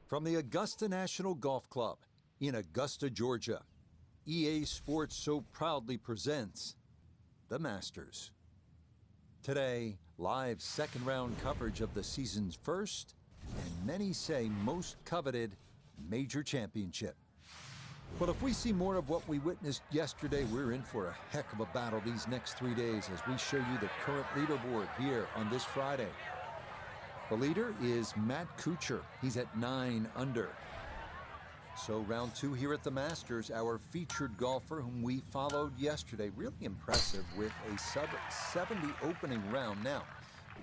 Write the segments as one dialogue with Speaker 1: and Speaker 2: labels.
Speaker 1: From the Augusta National Golf Club in Augusta, Georgia, EA Sports so proudly presents the Masters. Today, live second-round coverage of the season's first, and many say most coveted, major championship. But if we see more of what we witnessed yesterday, we're in for a heck of a battle these next 3 days as we show you the current leaderboard here on this Friday. The leader is Matt Kuchar. He's at 9 under. So round 2 here at the Masters, our featured golfer whom we followed yesterday, really impressive with a sub-70 opening round. Now,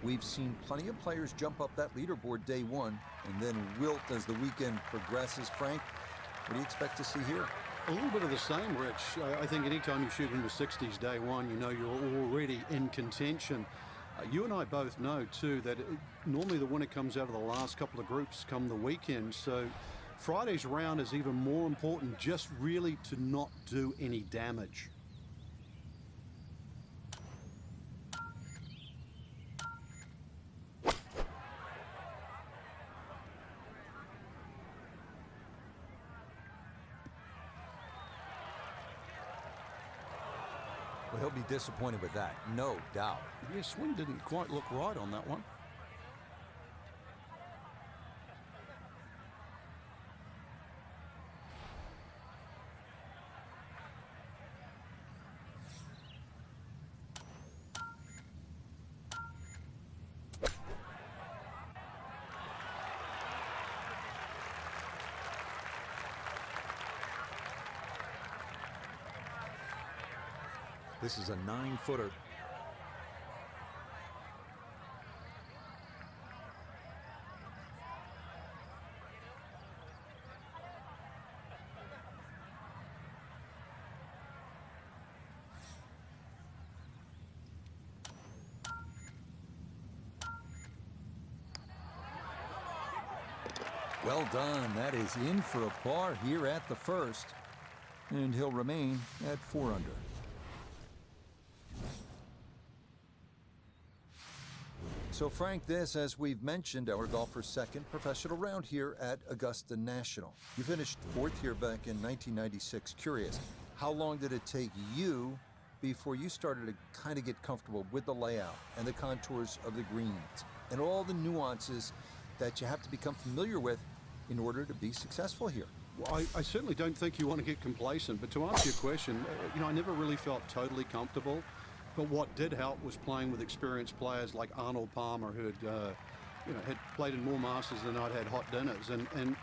Speaker 1: we've seen plenty of players jump up that leaderboard day one and then wilt as the weekend progresses. Frank, what do you expect to see here?
Speaker 2: A little bit of the same, Rich. I think anytime you shoot in the 60s day one, you know you're already in contention. You and I both know, too, that normally the winner comes out of the last couple of groups come the weekend. So Friday's round is even more important, just really to not do any damage.
Speaker 1: Well, he'll be disappointed with that, no doubt.
Speaker 2: Yeah, swing didn't quite look right on that one.
Speaker 1: This is a 9-footer. Well done. That is in for a par here at the first. And he'll remain at 4 under. So Frank, this, as we've mentioned, our golfer's second professional round here at Augusta National. You finished 4th here back in 1996. Curious, how long did it take you before you started to kind of get comfortable with the layout and the contours of the greens and all the nuances that you have to become familiar with in order to be successful here?
Speaker 2: Well, I certainly don't think you want to get complacent, but to answer your question, I never really felt totally comfortable. But what did help was playing with experienced players like Arnold Palmer, who had played in more Masters than I'd had hot dinners. And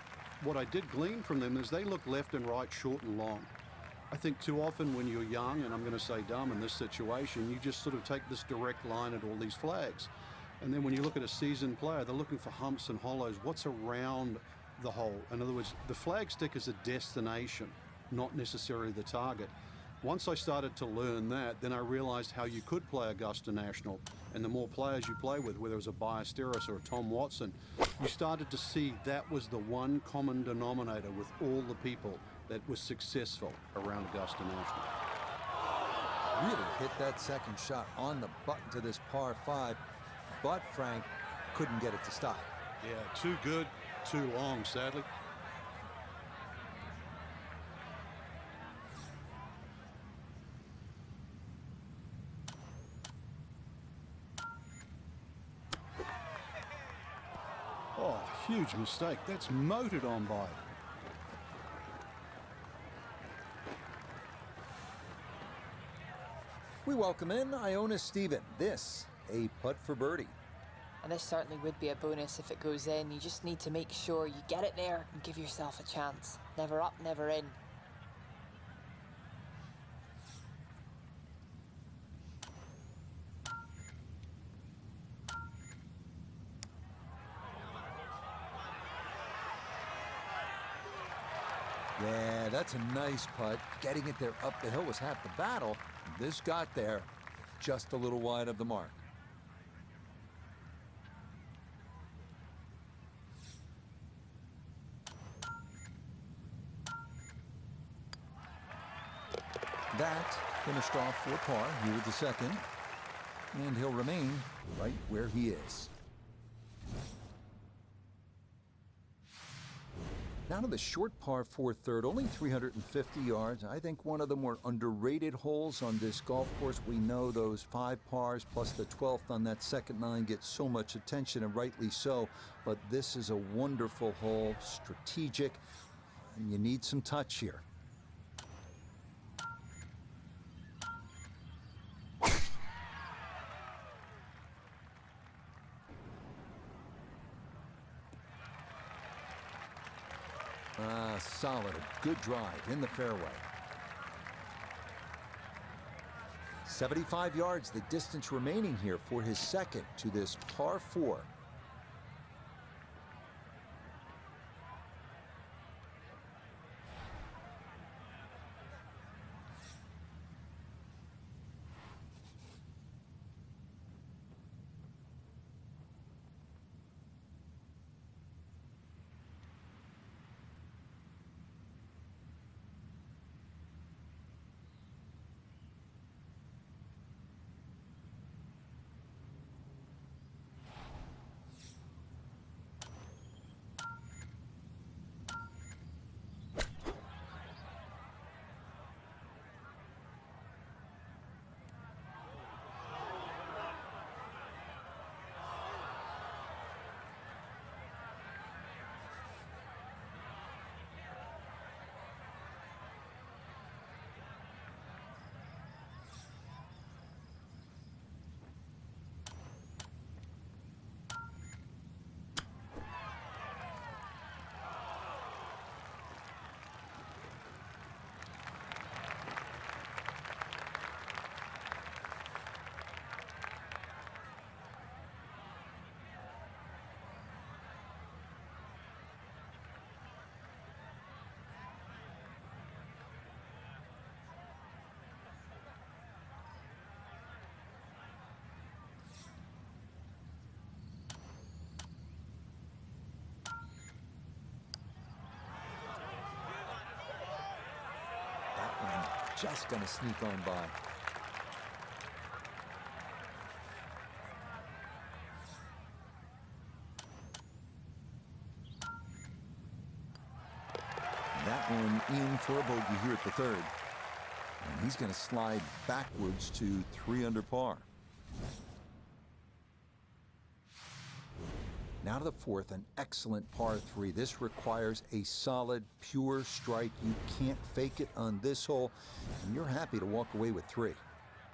Speaker 2: what I did glean from them is they look left and right, short and long. I think too often when you're young, and I'm going to say dumb in this situation, you just sort of take this direct line at all these flags. And then when you look at a seasoned player, they're looking for humps and hollows. What's around the hole? In other words, the flag stick is a destination, not necessarily the target. Once I started to learn that, then I realized how you could play Augusta National. And the more players you play with, whether it was a Ballesteros or a Tom Watson, you started to see that was the one common denominator with all the people that was successful around Augusta National.
Speaker 1: Really hit that second shot on the button to this par 5, but Frank couldn't get it to stop.
Speaker 2: Yeah, too good, too long, sadly. Oh, huge mistake. That's motored on by.
Speaker 1: We welcome in Iona Stephen. This, a putt for birdie.
Speaker 3: And this certainly would be a bonus if it goes in. You just need to make sure you get it there and give yourself a chance. Never up, never in.
Speaker 1: Yeah, that's a nice putt. Getting it there up the hill was half the battle. This got there just a little wide of the mark. That finished off for par here with the second, and he'll remain right where he is. Now to the short par 4 third, only 350 yards. I think one of the more underrated holes on this golf course. We know those 5 pars plus the 12th on that second 9 get so much attention, and rightly so. But this is a wonderful hole, strategic, and you need some touch here. Solid, a good drive in the fairway. 75 yards, the distance remaining here for his second to this par 4. Just going to sneak on by. That one in for a bogey here at the third. And he's going to slide backwards to 3 under par. Now to the fourth, an excellent par 3. This requires a solid, pure strike. You can't fake it on this hole, and you're happy to walk away with 3.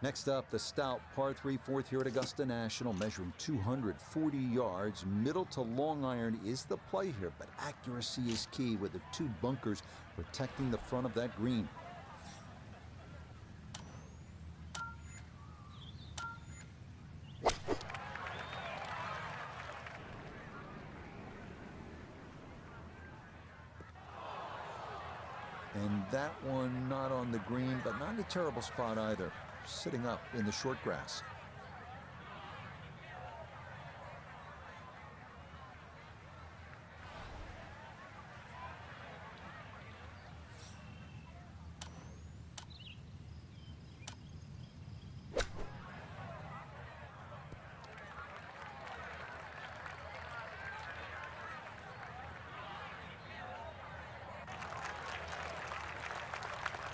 Speaker 1: Next up, the stout par 3 fourth here at Augusta National, measuring 240 yards. Middle to long iron is the play here, but accuracy is key with the 2 bunkers protecting the front of that green. And that one not on the green, but not in a terrible spot either. Sitting up in the short grass.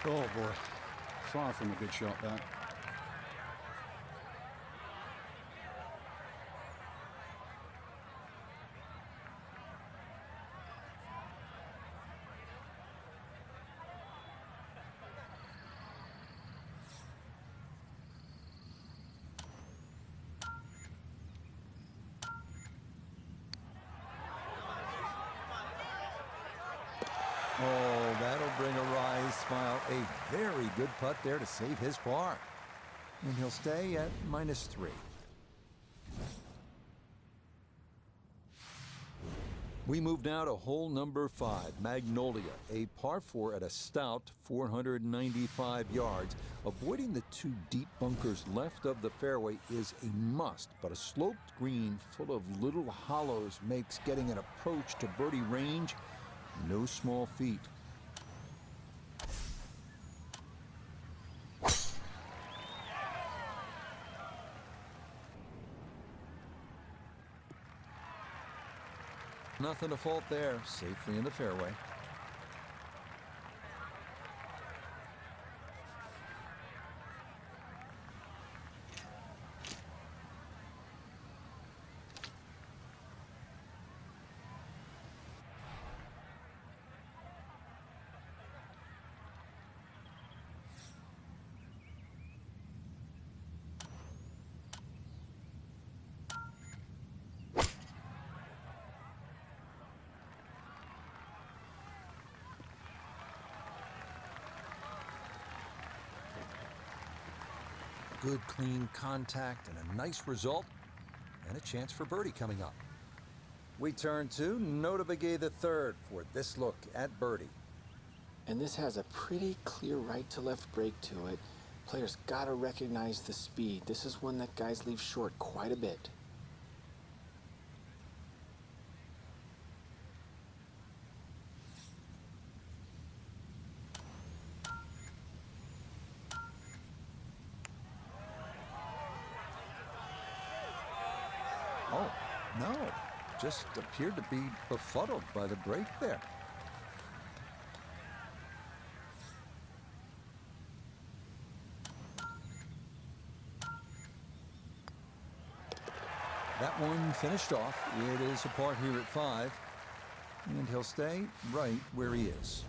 Speaker 2: Oh, boy. Far from a good shot, that.
Speaker 1: Oh, that'll bring a wry smile. A very good putt there to save his par. And he'll stay at -3. We move now to hole number 5, Magnolia, a par 4 at a stout 495 yards. Avoiding the 2 deep bunkers left of the fairway is a must, but a sloped green full of little hollows makes getting an approach to birdie range no small feat. Nothing to fault there, safely in the fairway. good, clean contact and a nice result, and a chance for birdie coming up. We turn to Nota Begay the third for this look at birdie.
Speaker 4: And this has a pretty clear right to left break to it. Players gotta recognize the speed. This is one that guys leave short quite a bit.
Speaker 1: Oh, no, just appeared to be befuddled by the break there. That one finished off. It is a par here at 5, and he'll stay right where he is.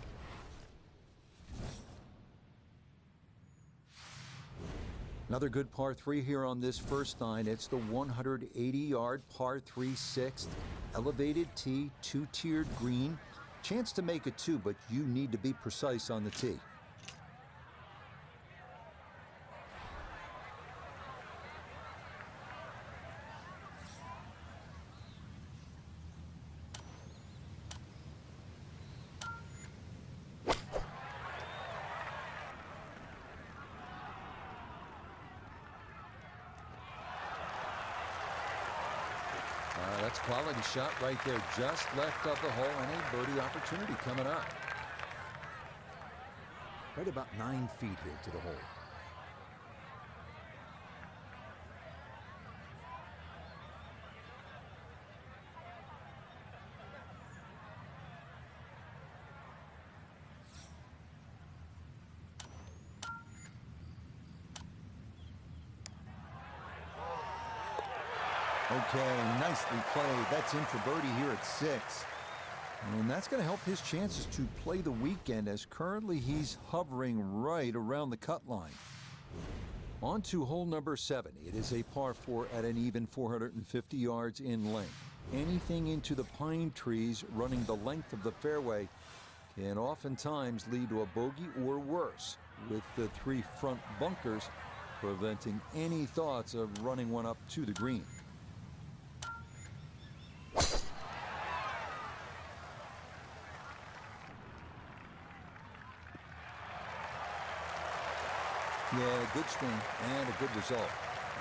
Speaker 1: Another good par 3 here on this first 9. It's the 180-yard par 3 6th. Elevated tee, 2-tiered green. Chance to make it 2, but you need to be precise on the tee. That's a quality shot right there, just left of the hole, and a birdie opportunity coming up. Right about 9 feet here to the hole. Okay, nicely played. That's in for birdie here at 6. And that's going to help his chances to play the weekend, as currently he's hovering right around the cut line. On to hole number 7. It is a par 4 at an even 450 yards in length. Anything into the pine trees running the length of the fairway can oftentimes lead to a bogey or worse, with the 3 front bunkers preventing any thoughts of running one up to the green. Yeah, good swing and a good result,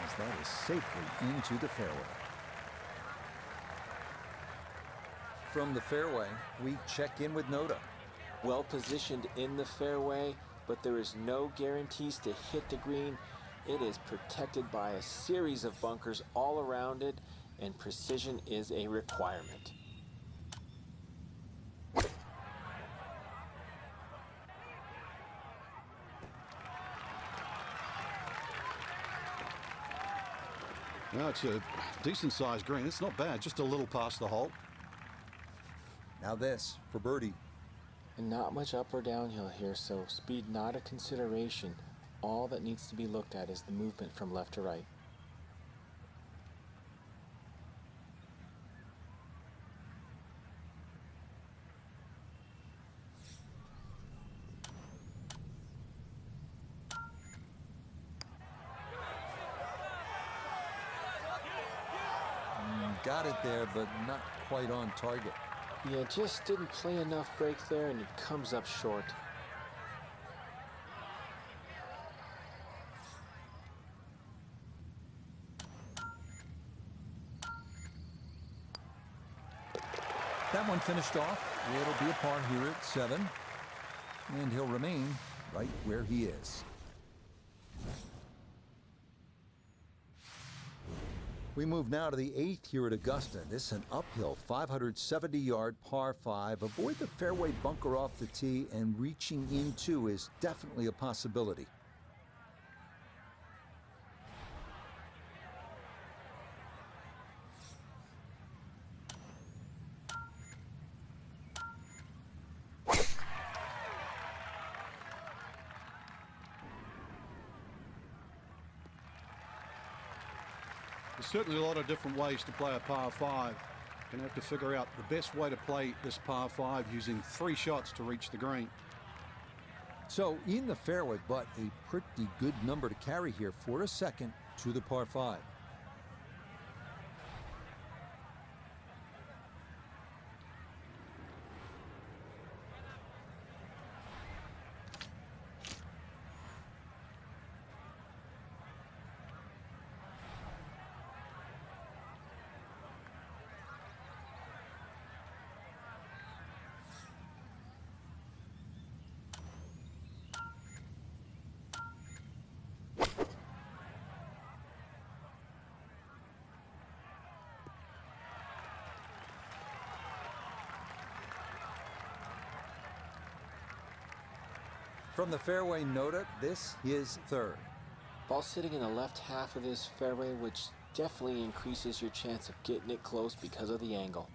Speaker 1: as that is safely into the fairway. From the fairway, we check in with Nota.
Speaker 4: Well positioned in the fairway, but there is no guarantees to hit the green. It is protected by a series of bunkers all around it, and precision is a requirement.
Speaker 2: No, it's a decent-sized green. It's not bad, just a little past the hole.
Speaker 1: Now this for birdie.
Speaker 4: And not much up or downhill here, so speed not a consideration. All that needs to be looked at is the movement from left to right.
Speaker 1: Got it there, but not quite on target.
Speaker 4: Yeah, just didn't play enough break there, and it comes up short.
Speaker 1: That one finished off. It'll be a par here at 7, and he'll remain right where he is. We move now to the 8th here at Augusta. This is an uphill 570-yard par 5. Avoid the fairway bunker off the tee, and reaching into is definitely a possibility.
Speaker 2: There's certainly a lot of different ways to play a par 5. Going to have to figure out the best way to play this par 5 using 3 shots to reach the green.
Speaker 1: So in the fairway, but a pretty good number to carry here for a second to the par 5. From the fairway, Noda, this is third.
Speaker 4: Ball sitting in the left half of this fairway, which definitely increases your chance of getting it close because of the angle.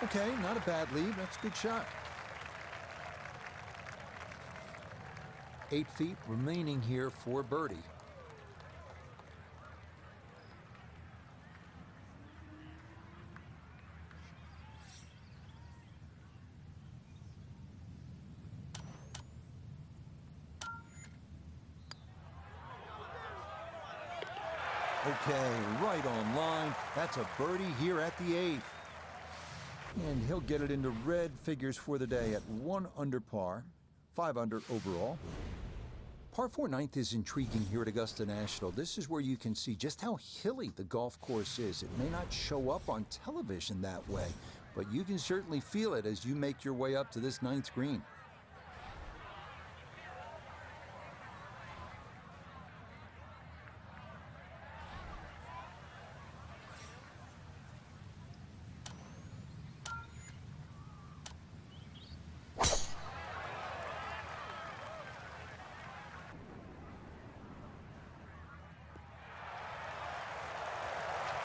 Speaker 1: Okay, not a bad lead. That's a good shot. 8 feet remaining here for birdie. Okay, right on line. That's a birdie here at the 8th. And he'll get it into red figures for the day at 1 under par, 5 under overall. Par 4 ninth is intriguing here at Augusta National. This is where you can see just how hilly the golf course is. It may not show up on television that way, but you can certainly feel it as you make your way up to this 9th green.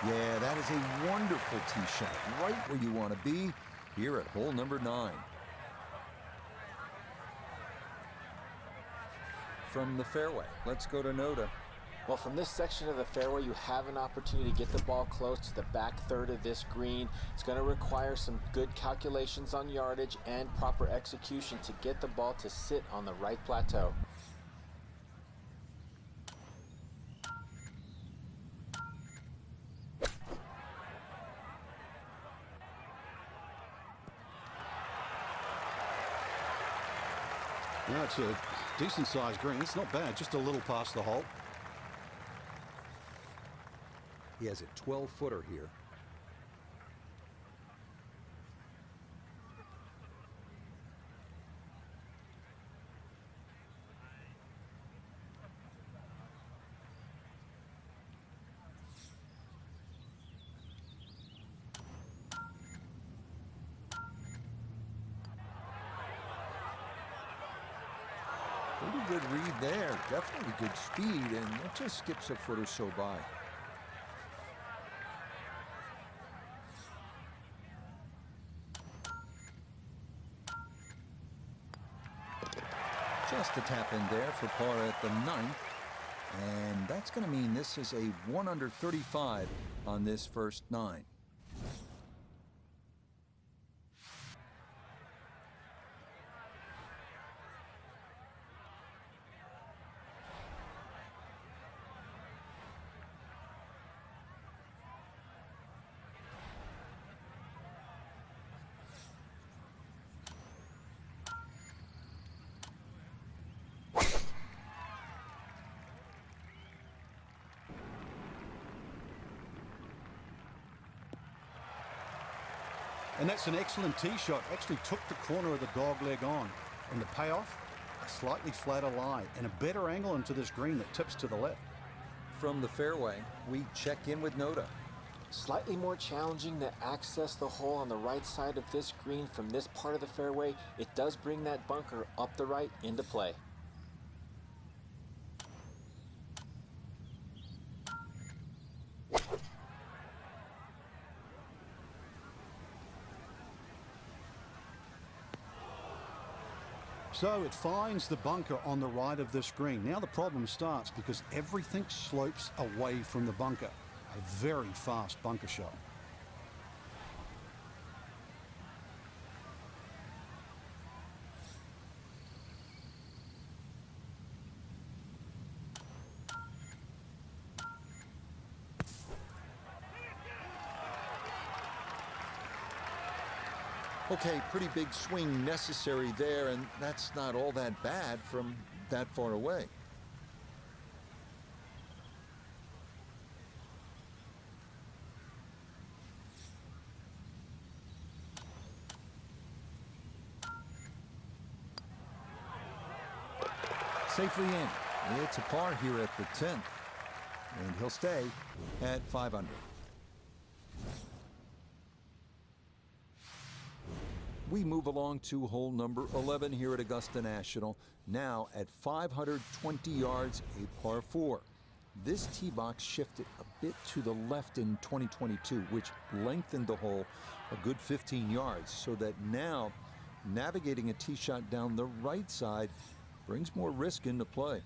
Speaker 1: Yeah, that is a wonderful tee shot, right where you want to be here at hole number 9. From the fairway, let's go to Noda.
Speaker 4: Well, from this section of the fairway, you have an opportunity to get the ball close to the back third of this green. It's going to require some good calculations on yardage and proper execution to get the ball to sit on the right plateau.
Speaker 2: Yeah, it's a decent-sized green. It's not bad, just a little past the hole.
Speaker 1: He has a 12-footer here. Pretty good read there. Definitely good speed, and it just skips a foot or so by. Just a tap in there for par at the 9th. And that's going to mean this is a 1 under 35 on this first 9.
Speaker 2: And that's an excellent tee shot. Actually took the corner of the dog leg on. And the payoff, a slightly flatter lie and a better angle into this green that tips to the left.
Speaker 1: From the fairway, we check in with Noda.
Speaker 4: Slightly more challenging to access the hole on the right side of this green from this part of the fairway. It does bring that bunker up the right into play.
Speaker 2: So it finds the bunker on the right of this green. Now the problem starts because everything slopes away from the bunker. A very fast bunker shot.
Speaker 1: Okay, pretty big swing necessary there, and that's not all that bad from that far away. Safely in. It's a par here at the 10th, and he'll stay at 5 under. We move along to hole number 11 here at Augusta National, now at 520 yards, a par 4. This tee box shifted a bit to the left in 2022, which lengthened the hole a good 15 yards, so that now navigating a tee shot down the right side brings more risk into play.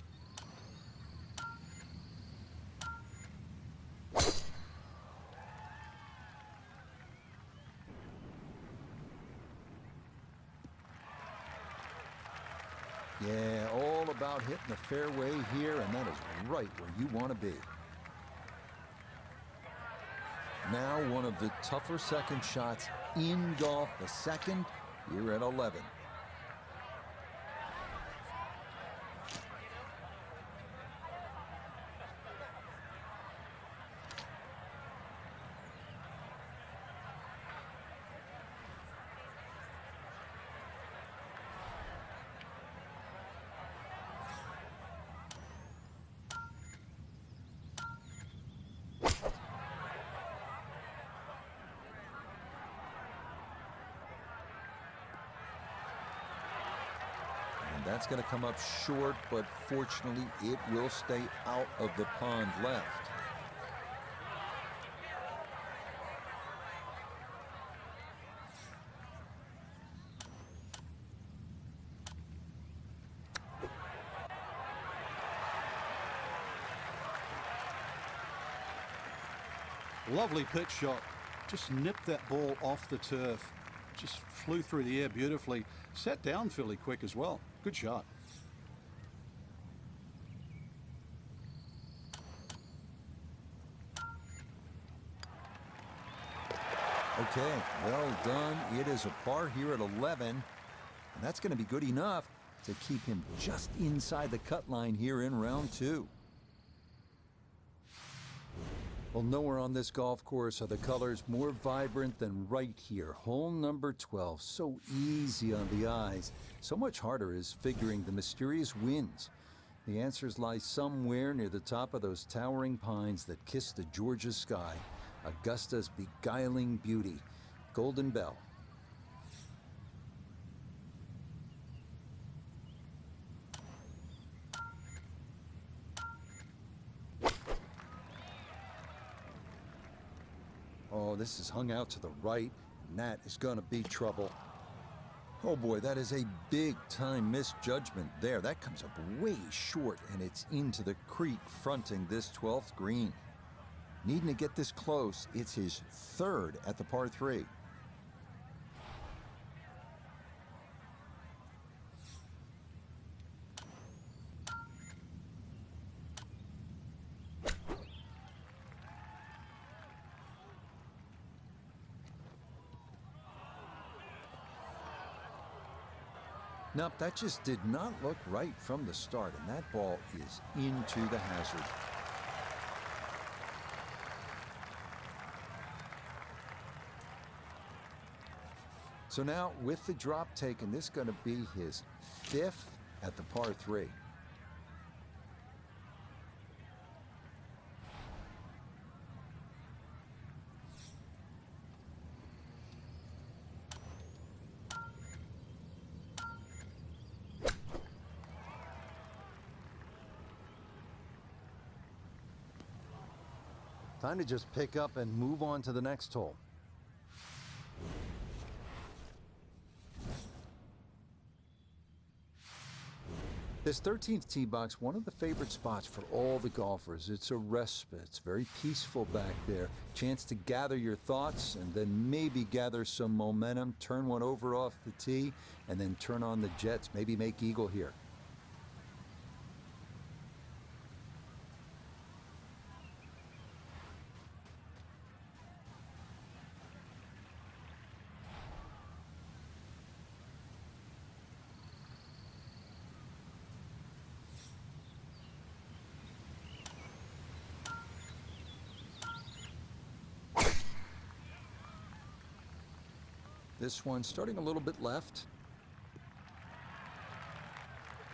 Speaker 1: Yeah, all about hitting the fairway here, and that is right where you want to be. Now one of the tougher second shots in golf, the second here at 11. That's going to come up short, but fortunately it will stay out of the pond left.
Speaker 2: Lovely pitch shot. Just nipped that ball off the turf. Just flew through the air beautifully. Set down fairly quick as well. Good shot.
Speaker 1: Okay, well done. It is a par here at 11, and that's going to be good enough to keep him just inside the cut line here in round 2. Well, nowhere on this golf course are the colors more vibrant than right here. Hole number 12, so easy on the eyes. So much harder is figuring the mysterious winds. The answers lie somewhere near the top of those towering pines that kiss the Georgia sky. Augusta's beguiling beauty, Golden Bell. Oh, this is hung out to the right, and that is going to be trouble. Oh boy, that is a big-time misjudgment there. That comes up way short, and it's into the creek fronting this 12th green. Needing to get this close, it's his third at the par 3. Nope, that just did not look right from the start, and that ball is into the hazard. So now, with the drop taken, this is going to be his 5th at the par 3. Time to just pick up and move on to the next hole. This 13th tee box, one of the favorite spots for all the golfers. It's a respite. It's very peaceful back there. Chance to gather your thoughts and then maybe gather some momentum, turn one over off the tee, and then turn on the jets, maybe make eagle here. This one starting a little bit left.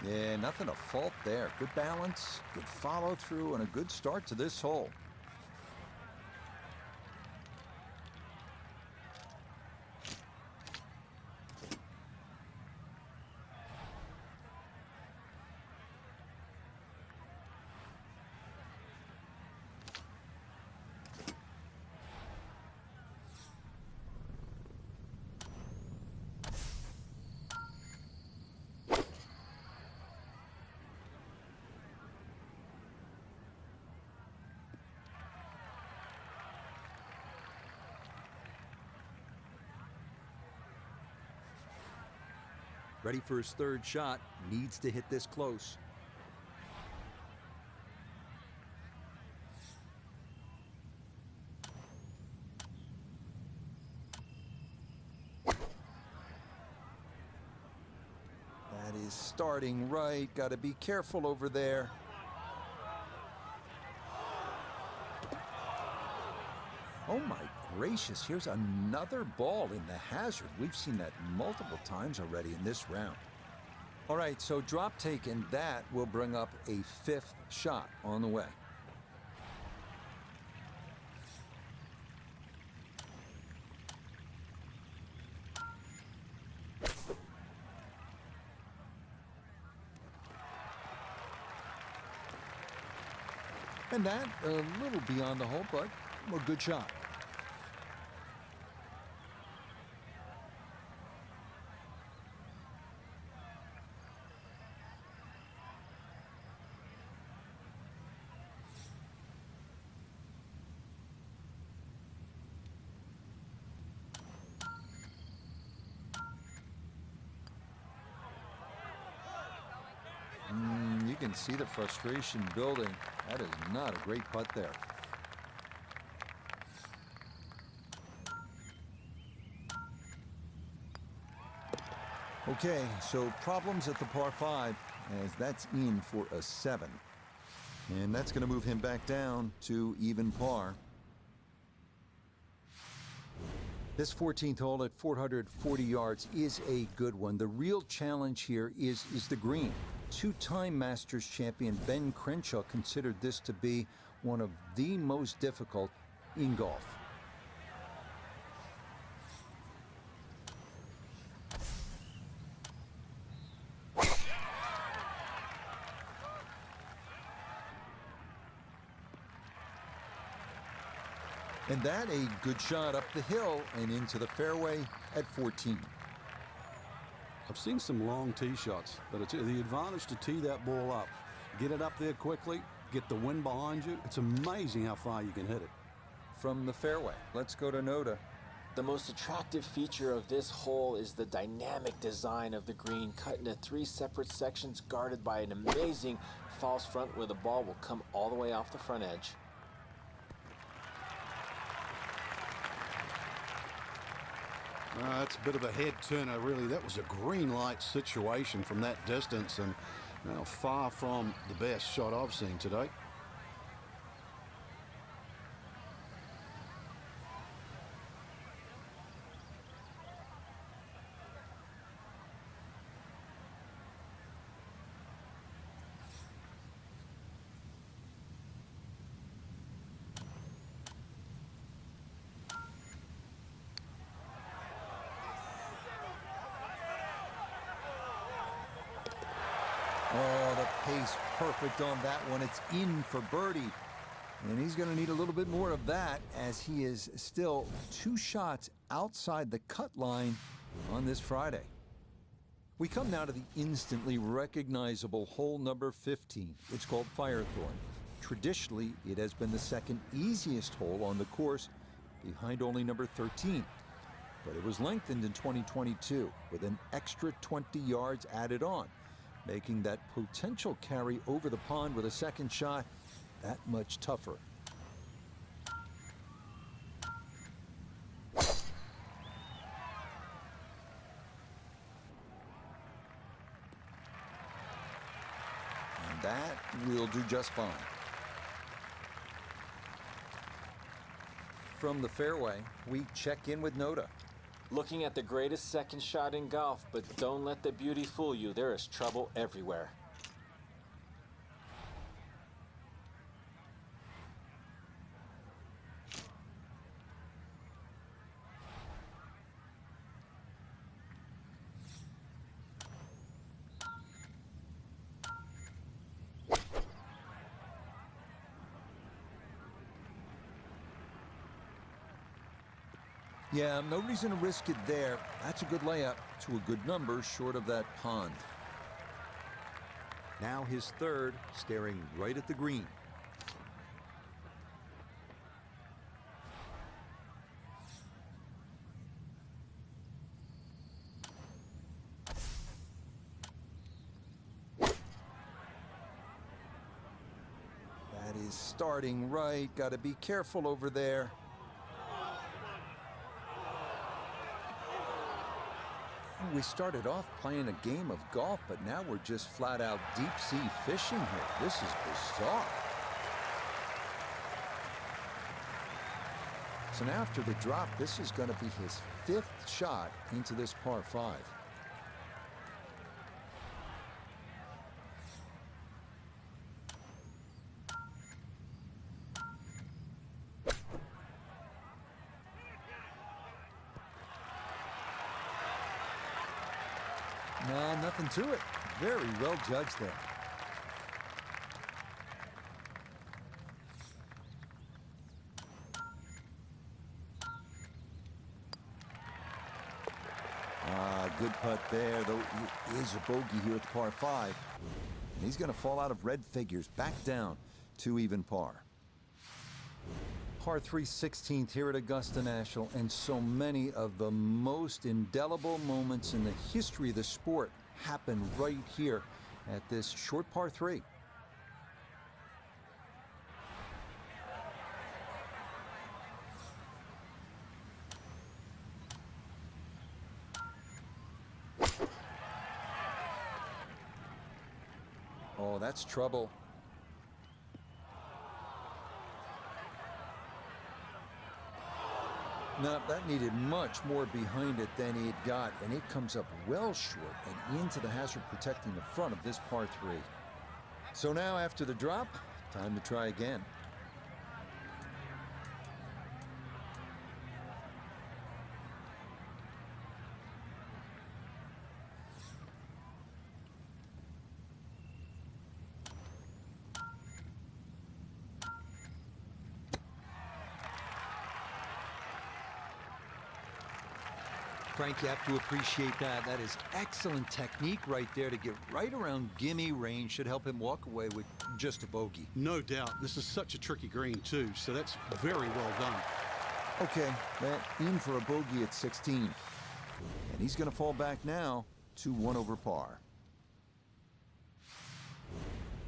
Speaker 1: Yeah, nothing to fault there. Good balance, good follow through, and a good start to this hole. Ready for his third shot, needs to hit this close. That is starting right, got to be careful over there. Oh my gracious, here's another ball in the hazard. We've seen that multiple times already in this round. All right, so drop taken, that will bring up a fifth shot on the way. And that a little beyond the hole, but a good shot. You can see the frustration building. That is not a great putt there. Okay, so problems at the par 5, as that's in for a 7. And that's going to move him back down to even par. This 14th hole at 440 yards is a good one. The real challenge here is the green. Two-time Masters champion Ben Crenshaw considered this to be one of the most difficult in golf. And that a good shot up the hill and into the fairway at 14.
Speaker 2: I've seen some long tee shots, but it's the advantage to tee that ball up. Get it up there quickly, get the wind behind you. It's amazing how far you can hit it.
Speaker 1: From the fairway, let's go to Noda.
Speaker 4: The most attractive feature of this hole is the dynamic design of the green, cut into 3 separate sections guarded by an amazing false front where the ball will come all the way off the front edge.
Speaker 2: That's a bit of a head turner, really. That was a green light situation from that distance, and far from the best shot I've seen today.
Speaker 1: Oh, the pace perfect on that one. It's in for birdie. And he's going to need a little bit more of that, as he is still 2 shots outside the cut line on this Friday. We come now to the instantly recognizable hole number 15. It's called Firethorn. Traditionally, it has been the second easiest hole on the course, behind only number 13. But it was lengthened in 2022 with an extra 20 yards added on, making that potential carry over the pond with a second shot that much tougher. And that will do just fine. From the fairway, we check in with Noda.
Speaker 4: Looking at the greatest second shot in golf, but don't let the beauty fool you. There is trouble everywhere.
Speaker 1: Yeah, no reason to risk it there. That's a good layup to a good number short of that pond. Now his third, staring right at the green. That is starting right. Got to be careful over there. We started off playing a game of golf, but now we're just flat out deep sea fishing here. This is bizarre. So now after the drop, this is going to be his 5th shot into this par 5. No, nothing to it. Very well judged there. Good putt there, though it is a bogey here at the par 5. And he's going to fall out of red figures, back down to even par. Par 3 16th here at Augusta National, and so many of the most indelible moments in the history of the sport happen right here at this short par 3. Oh, that's trouble. No, that needed much more behind it than it got, and it comes up well short and into the hazard protecting the front of this par 3. So now after the drop, time to try again. Frank, you have to appreciate that. That is excellent technique right there to get right around gimme range. Should help him walk away with just a bogey.
Speaker 2: No doubt. This is such a tricky green, too, so that's very well done.
Speaker 1: Okay, that in for a bogey at 16. And he's going to fall back now to 1 over par.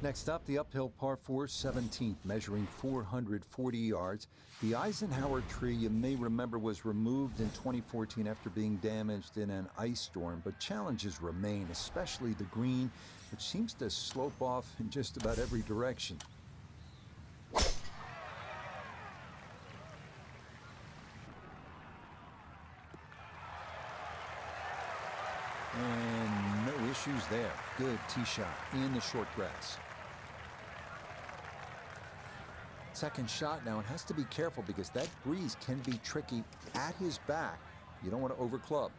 Speaker 1: Next up, the uphill par 4 17th, measuring 440 yards. The Eisenhower tree, you may remember, was removed in 2014 after being damaged in an ice storm, but challenges remain, especially the green, which seems to slope off in just about every direction. And no issues there. Good tee shot in the short grass. Second shot now, and has to be careful because that breeze can be tricky at his back. You don't want to overclub.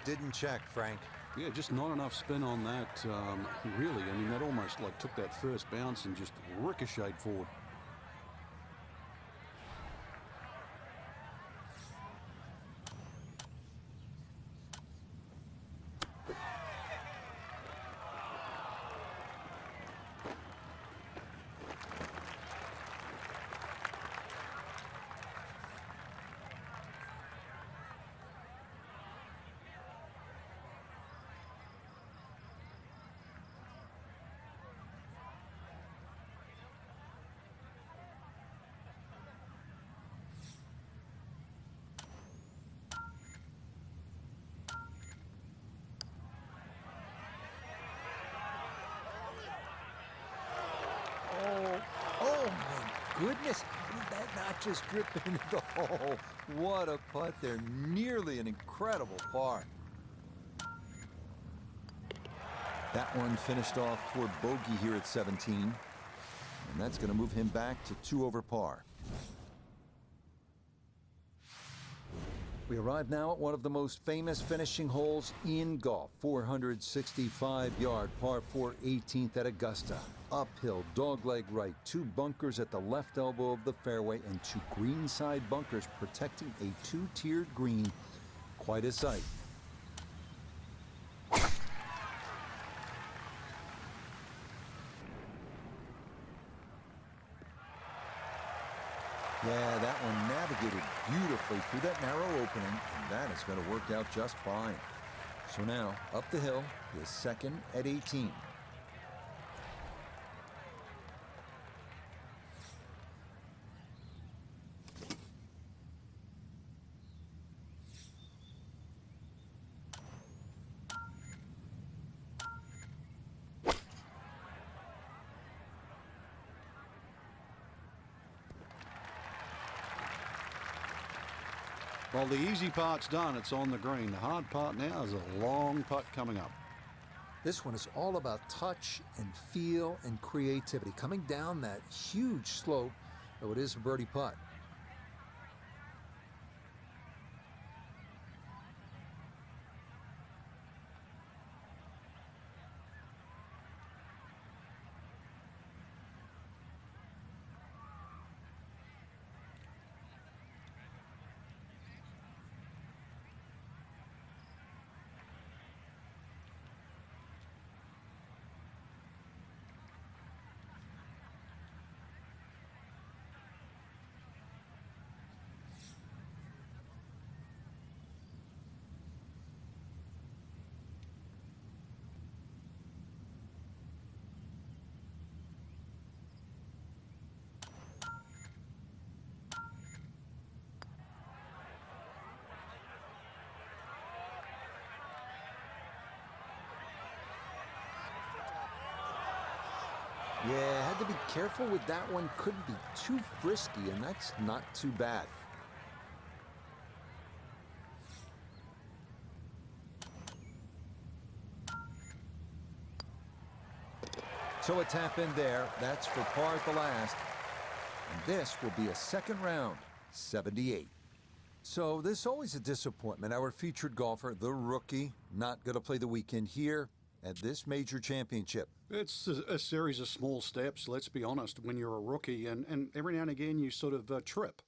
Speaker 1: didn't check, Frank.
Speaker 2: Yeah, just not enough spin on that, really. I mean, that almost like took that first bounce and just ricocheted forward.
Speaker 1: Oh, my goodness. Did that not just drip into the hole? What a putt there. Nearly an incredible par. That one finished off for bogey here at 17. And that's going to move him back to 2 over par. We arrive now at one of the most famous finishing holes in golf. 465-yard par 4 18th at Augusta. Uphill, dogleg right, 2 bunkers at the left elbow of the fairway, and 2 greenside bunkers protecting a 2-tiered green. Quite a sight. Yeah, that one navigated beautifully through that narrow opening, and that is going to work out just fine. So now, up the hill, his second at 18.
Speaker 2: Well, the easy part's done. It's on the green. The hard part now is a long putt coming up.
Speaker 1: This one is all about touch and feel and creativity. Coming down that huge slope, though it is a birdie putt. Yeah, had to be careful with that one. Couldn't be too frisky, and that's not too bad. So a tap in there. That's for par at the last. And this will be a second round, 78. So this is always a disappointment. Our featured golfer, the rookie, not going to play the weekend here at this major championship.
Speaker 2: It's a series of small steps, let's be honest, when you're a rookie. And every now and again you sort of trip.